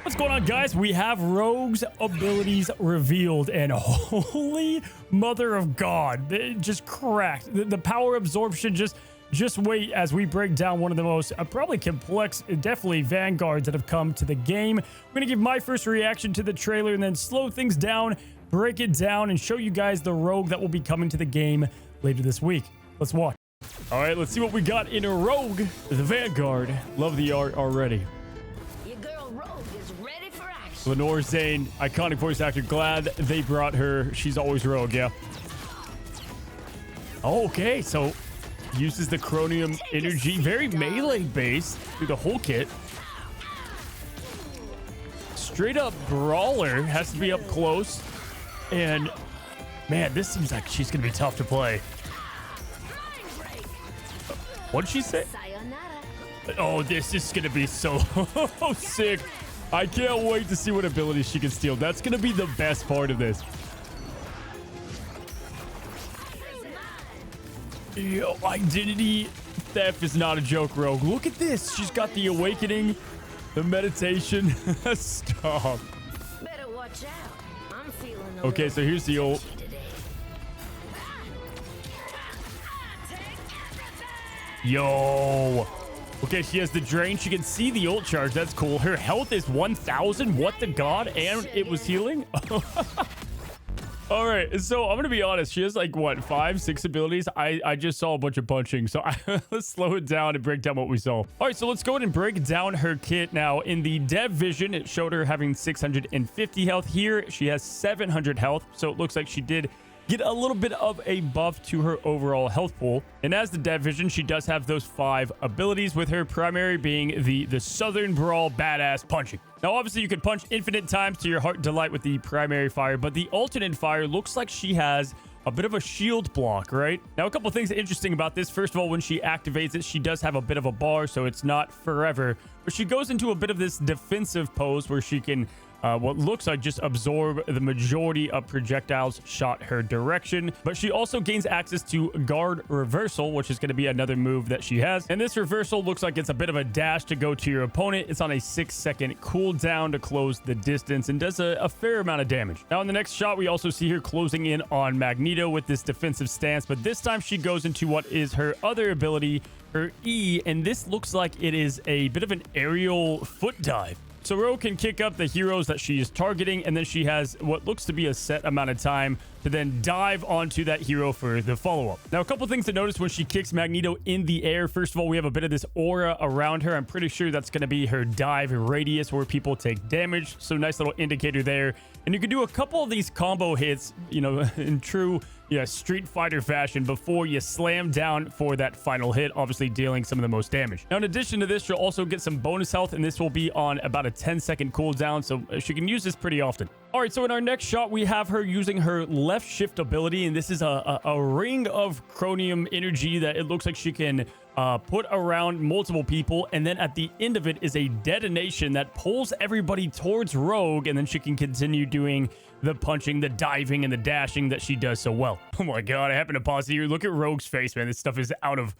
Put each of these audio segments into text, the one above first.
What's going on, guys? We have Rogue's abilities revealed, and holy mother of God, it just cracked. The power absorption, just wait as we break down one of the most probably complex, definitely Vanguards that have come to the game. I'm going to give my first reaction to the trailer and then slow things down, break it down, and show you guys the Rogue that will be coming to the game later this week. Let's watch. All right, let's see what we got in a Rogue, the Vanguard. Love the art already. Lenore Zane, iconic voice actor. Glad they brought her. She's always Rogue, yeah. Okay, so uses the chromium energy, very melee based through the whole kit. Straight up brawler, has to be up close. And man, this seems like she's gonna be tough to play. What did she say? Oh, this is gonna be so sick. I can't wait to see what abilities she can steal. That's going to be the best part of this. Yo, identity theft is not a joke, Rogue. Look at this. She's got the awakening, the meditation. Stop. Better watch out. I'm feeling okay, so here's the ult. Yo. Okay, she has the drain. She can see the ult charge. That's cool. Her health is 1,000. What the god? And it was healing? All right, so I'm going to be honest. She has like, what, 5, 6 abilities? I just saw a bunch of punching. So let's slow it down and break down what we saw. All right, so let's go ahead and break down her kit. Now, in the dev vision, it showed her having 650 health. Here, she has 700 health. So it looks like she did get a little bit of a buff to her overall health pool. And as the dev vision, she does have those 5 abilities, with her primary being the Southern Brawl badass punching. Now, obviously, you can punch infinite times to your heart delight with the primary fire, but the alternate fire looks like she has a bit of a shield block, right? Now, a couple things interesting about this. First of all, when she activates it, she does have a bit of a bar, so it's not forever, but she goes into a bit of this defensive pose where she can what looks like just absorb the majority of projectiles shot her direction. But she also gains access to guard reversal, which is going to be another move that she has. And this reversal looks like it's a bit of a dash to go to your opponent. It's on a 6-second cooldown to close the distance and does a fair amount of damage. Now, in the next shot, we also see her closing in on Magneto with this defensive stance, but this time she goes into what is her other ability, her E, and this looks like it is a bit of an aerial foot dive. So Rogue can kick up the heroes that she is targeting, and then she has what looks to be a set amount of time to then dive onto that hero for the follow-up. Now, a couple things to notice when she kicks Magneto in the air. First of all, we have a bit of this aura around her. I'm pretty sure that's going to be her dive radius where people take damage. So nice little indicator there. And you can do a couple of these combo hits, you know, in true Street Fighter fashion before you slam down for that final hit, obviously dealing some of the most damage. Now, in addition to this, she'll also get some bonus health, and this will be on about a 10-second cooldown, so she can use this pretty often. All right, so in our next shot, we have her using her left shift ability, and this is a ring of chromium energy that it looks like she can put around multiple people, and then at the end of it is a detonation that pulls everybody towards Rogue, and then she can continue doing the punching, the diving, and the dashing that she does so well. Oh my god, I happen to pause here. Look at Rogue's face, man. This stuff is out of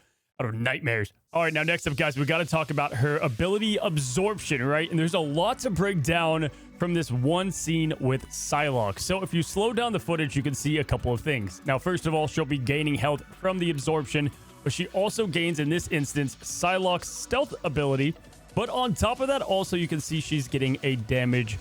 nightmares. All right, now next up, guys, we got to talk about her ability absorption, right? And there's a lot to break down from this one scene with Psylocke. So if you slow down the footage, you can see a couple of things. Now, first of all, she'll be gaining health from the absorption, but she also gains, in this instance, Psylocke's stealth ability. But on top of that, also, you can see she's getting a damage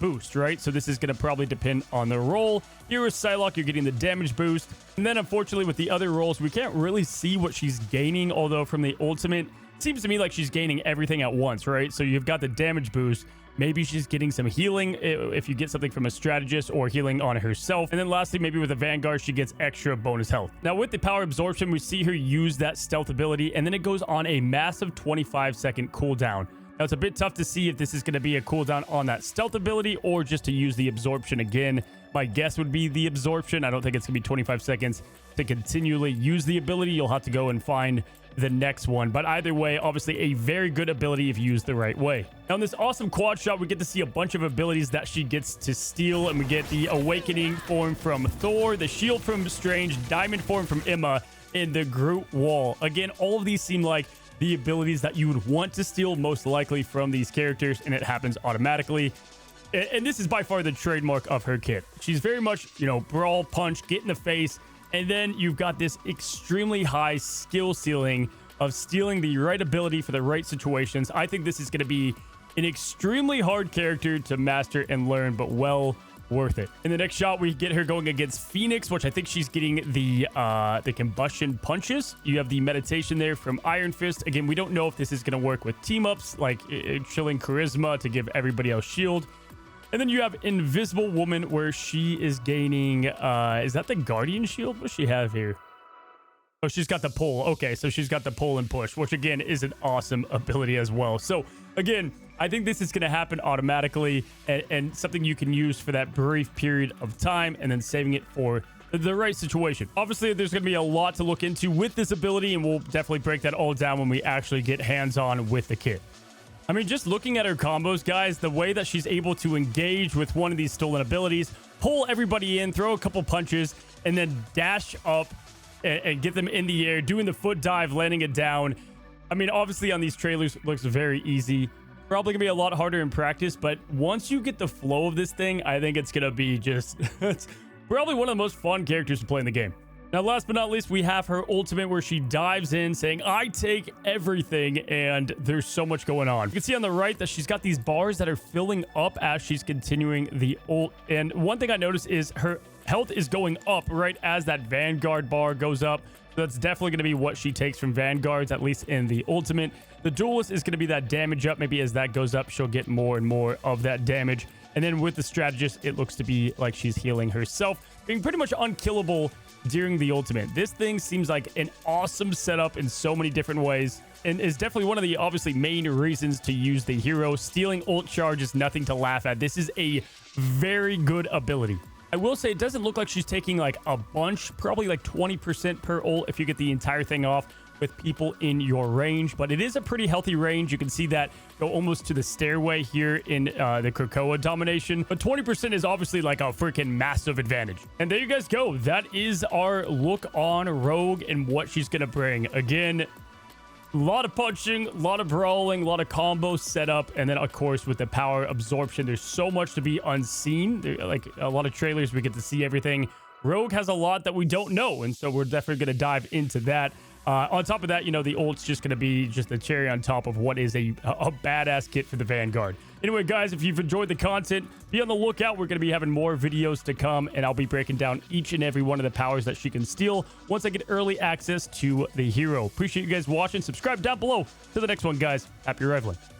boost, right? So this is going to probably depend on the role. Here with Psylocke, you're getting the damage boost. And then, unfortunately, with the other roles, we can't really see what she's gaining, although from the ultimate, it seems to me like she's gaining everything at once, right? So you've got the damage boost. Maybe she's getting some healing if you get something from a strategist, or healing on herself. And then lastly, maybe with a Vanguard, she gets extra bonus health. Now, with the power absorption, we see her use that stealth ability, and then it goes on a massive 25-second cooldown. Now, it's a bit tough to see if this is going to be a cooldown on that stealth ability or just to use the absorption again. My guess would be the absorption. I don't think it's going to be 25 seconds to continually use the ability. You'll have to go and find the next one. But either way, obviously a very good ability if used the right way. Now, in this awesome quad shot, we get to see a bunch of abilities that she gets to steal. And we get the awakening form from Thor, the shield from Strange, diamond form from Emma, and the Groot wall. Again, all of these seem like the abilities that you would want to steal most likely from these characters, and it happens automatically. And this is by far the trademark of her kit. She's very much, you know, brawl, punch, get in the face, and then you've got this extremely high skill ceiling of stealing the right ability for the right situations. I think this is going to be an extremely hard character to master and learn, but well worth it. In the next shot, we get her going against Phoenix, which I think she's getting the combustion punches. You have the meditation there from Iron Fist. Again, we don't know if this is going to work with team-ups, like chilling charisma to give everybody else shield. And then you have Invisible Woman, where she is gaining, is that the Guardian Shield? What does she have here? Oh, she's got the pull. Okay, so she's got the pull and push, which again is an awesome ability as well. So again, I think this is going to happen automatically, and something you can use for that brief period of time and then saving it for the right situation. Obviously, there's going to be a lot to look into with this ability, and we'll definitely break that all down when we actually get hands-on with the kit. I mean, just looking at her combos, guys, the way that she's able to engage with one of these stolen abilities, pull everybody in, throw a couple punches, and then dash up and get them in the air, doing the foot dive, landing it down. I mean, obviously on these trailers, it looks very easy. Probably gonna be a lot harder in practice, but once you get the flow of this thing, I think it's gonna be just it's probably one of the most fun characters to play in the game. Now, last but not least, we have her ultimate, where she dives in saying, I take everything, and there's so much going on. You can see on the right that she's got these bars that are filling up as she's continuing the ult. And one thing I noticed is her health is going up right as that Vanguard bar goes up. So that's definitely going to be what she takes from Vanguards, at least in the ultimate. The duelist is going to be that damage up. Maybe as that goes up, she'll get more and more of that damage. And then with the strategist, it looks to be like she's healing herself, being pretty much unkillable during the ultimate. This thing seems like an awesome setup in so many different ways, and is definitely one of the obviously main reasons to use the hero. Stealing ult charge is nothing to laugh at. This is a very good ability. I will say it doesn't look like she's taking like a bunch, probably like 20% per ult if you get the entire thing off with people in your range, but it is a pretty healthy range. You can see that go almost to the stairway here in the Krakoa domination, but 20% is obviously like a freaking massive advantage. And there you guys go. That is our look on Rogue and what she's gonna bring. Again, a lot of punching, a lot of brawling, a lot of combo setup, and then of course with the power absorption, there's so much to be unseen. Like a lot of trailers, we get to see everything. Rogue has a lot that we don't know, and so we're definitely going to dive into that. On top of that, you know, the ult's just going to be just a cherry on top of what is a badass kit for the Vanguard. Anyway, guys, if you've enjoyed the content, be on the lookout. We're going to be having more videos to come, and I'll be breaking down each and every one of the powers that she can steal once I get early access to the hero. Appreciate you guys watching. Subscribe down below. To the next one, guys. Happy rifling.